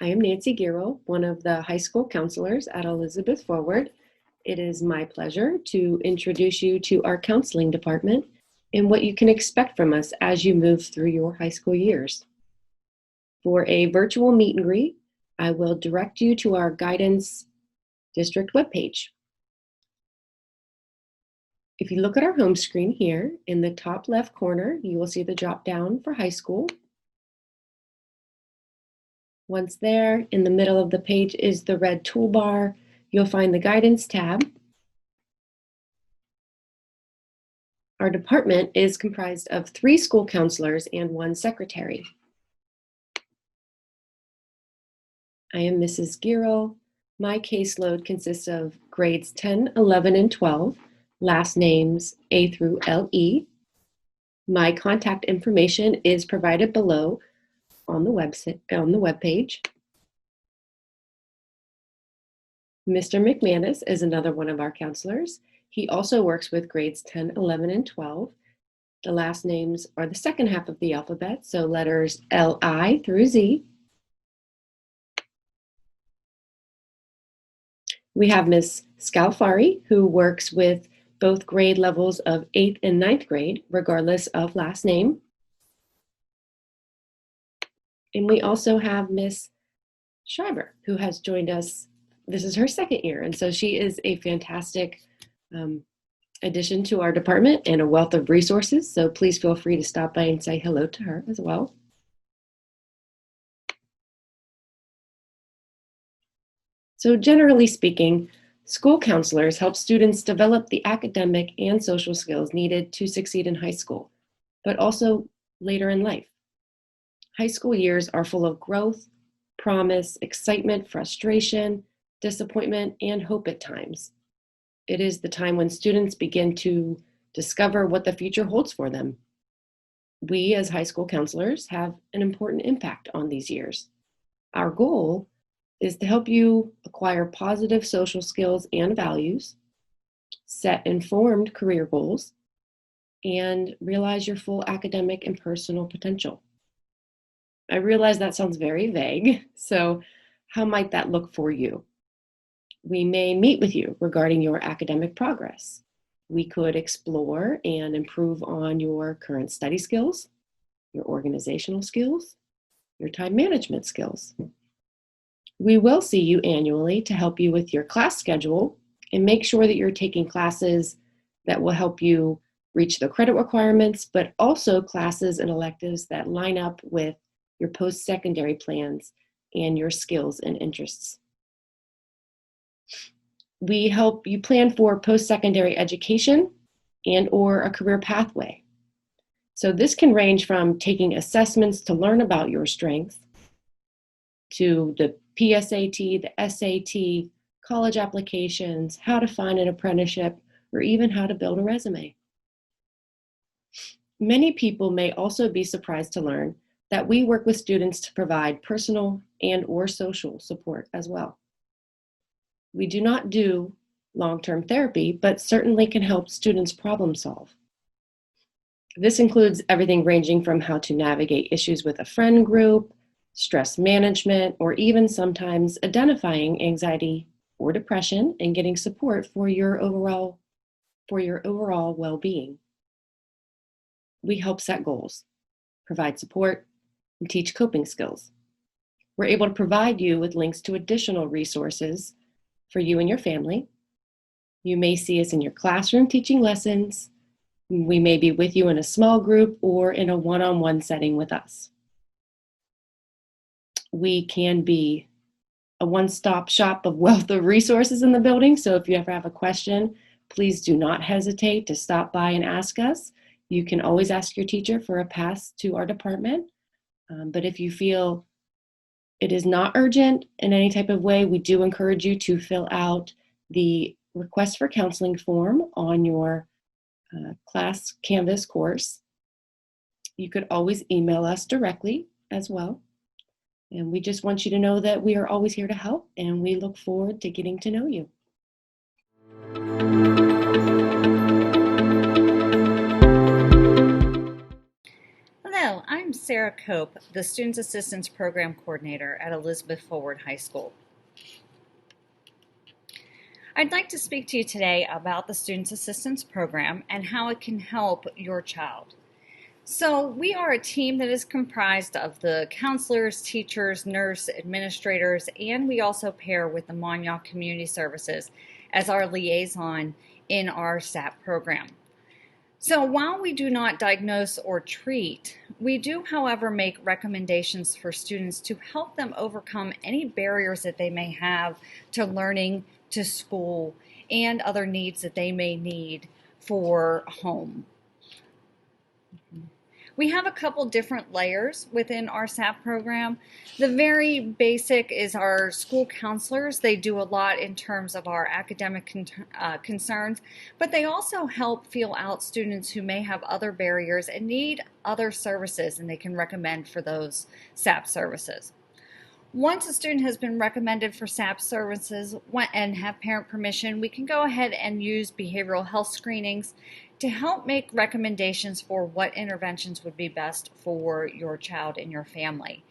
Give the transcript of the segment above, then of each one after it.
I am Nancy Giro, one of the high school counselors at Elizabeth Forward. It is my pleasure to introduce you to our counseling department and what you can expect from us as you move through your high school years. For a virtual meet and greet, I will direct you to our guidance district webpage. If you look at our home screen here, in the top left corner, you will see the drop down for high school. Once there, in the middle of the page is the red toolbar. You'll find the guidance tab. Our department is comprised of 3 school counselors and 1 secretary. I am Mrs. Giro. My caseload consists of grades 10, 11, and 12, last names A through LE. My contact information is provided below on the webpage. Mr. Mcmanus is another one of our counselors. He also works with grades 10, 11, and 12. The last names are the second half of the alphabet, so letters LI through Z. We have Ms. Scalfari, who works with both grade levels of 8th and 9th grade, regardless of last name. And we also have Ms. Schreiber, who has joined us. This is her 2nd year, and so she is a fantastic addition to our department and a wealth of resources, so please feel free to stop by and say hello to her as well. So generally speaking, school counselors help students develop the academic and social skills needed to succeed in high school, but also later in life. High school years are full of growth, promise, excitement, frustration, disappointment, and hope at times. It is the time when students begin to discover what the future holds for them. We, as high school counselors, have an important impact on these years. Our goal is to help you acquire positive social skills and values, set informed career goals, and realize your full academic and personal potential. I realize that sounds very vague, so how might that look for you? We may meet with you regarding your academic progress. We could explore and improve on your current study skills, your organizational skills, your time management skills. We will see you annually to help you with your class schedule and make sure that you're taking classes that will help you reach the credit requirements, but also classes and electives that line up with your post-secondary plans and your skills and interests. We help you plan for post-secondary education and or a career pathway. So this can range from taking assessments to learn about your strengths to the PSAT, the SAT, college applications, how to find an apprenticeship, or even how to build a resume. Many people may also be surprised to learn that we work with students to provide personal and or social support as well. We do not do long-term therapy, but certainly can help students problem solve. This includes everything ranging from how to navigate issues with a friend group, stress management, or even sometimes identifying anxiety or depression and getting support for your overall well-being. We help set goals, provide support, and teach coping skills. We're able to provide you with links to additional resources for you and your family. You may see us in your classroom teaching lessons. We may be with you in a small group or in a one-on-one setting with us. We can be a one-stop shop of wealth of resources in the building. So if you ever have a question, please do not hesitate to stop by and ask us. You can always ask your teacher for a pass to our department. But if you feel it is not urgent in any type of way, we do encourage you to fill out the request for counseling form on your class Canvas course. You could always email us directly as well. And we just want you to know that we are always here to help, and we look forward to getting to know you. Hello, I'm Sarah Cope, the Student Assistance Program Coordinator at Elizabeth Forward High School. I'd like to speak to you today about the Student Assistance Program and how it can help your child. So we are a team that is comprised of the counselors, teachers, nurse, administrators, and we also pair with the Montauk Community Services as our liaison in our SAP program. So while we do not diagnose or treat, we do, however, make recommendations for students to help them overcome any barriers that they may have to learning, to school, and other needs that they may need for home. We have a couple different layers within our SAP program. The very basic is our school counselors. They do a lot in terms of our academic concerns, but they also help feel out students who may have other barriers and need other services, and they can recommend for those SAP services. Once a student has been recommended for SAP services and have parent permission, we can go ahead and use behavioral health screenings to help make recommendations for what interventions would be best for your child and your family.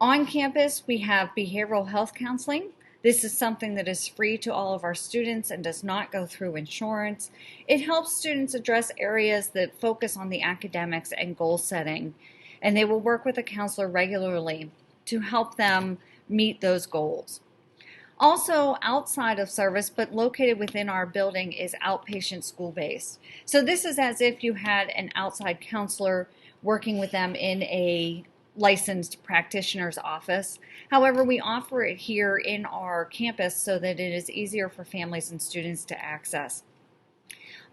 On campus, we have behavioral health counseling. This is something that is free to all of our students and does not go through insurance. It helps students address areas that focus on the academics and goal setting, and they will work with a counselor regularly to help them meet those goals. Also, outside of service, but located within our building, is outpatient school-based. So this is as if you had an outside counselor working with them in a licensed practitioner's office. However, we offer it here in our campus so that it is easier for families and students to access.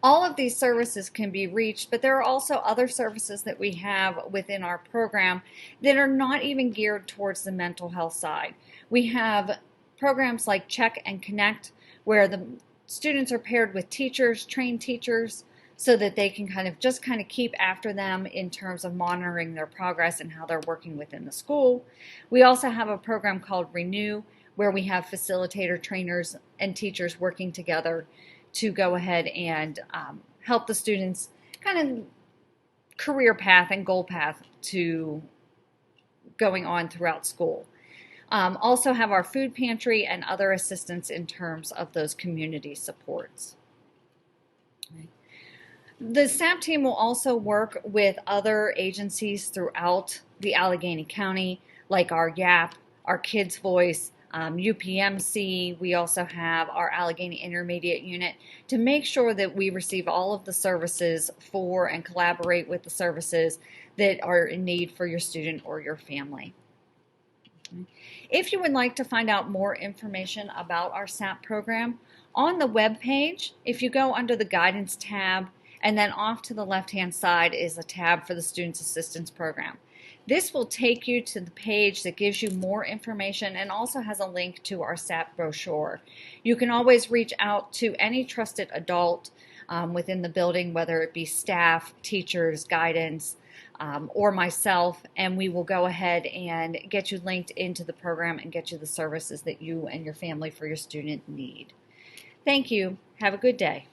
All of these services can be reached, but there are also other services that we have within our program that are not even geared towards the mental health side. We have programs like Check and Connect, where the students are paired with teachers, trained teachers, so that they can kind of keep after them in terms of monitoring their progress and how they're working within the school. We also have a program called Renew, where we have facilitator, trainers, and teachers working together to go ahead and help the students kind of career path and goal path to going on throughout school. Also have our food pantry and other assistance in terms of those community supports. The SAP team will also work with other agencies throughout the Allegheny County, like our YAP, our Kids Voice, UPMC. We also have our Allegheny Intermediate Unit to make sure that we receive all of the services for and collaborate with the services that are in need for your student or your family. If you would like to find out more information about our SAP program, on the web page, if you go under the Guidance tab, and then off to the left-hand side is a tab for the Students Assistance Program. This will take you to the page that gives you more information and also has a link to our SAP brochure. You can always reach out to any trusted adult within the building, whether it be staff, teachers, guidance, or myself, and we will go ahead and get you linked into the program and get you the services that you and your family for your student need. Thank you. Have a good day.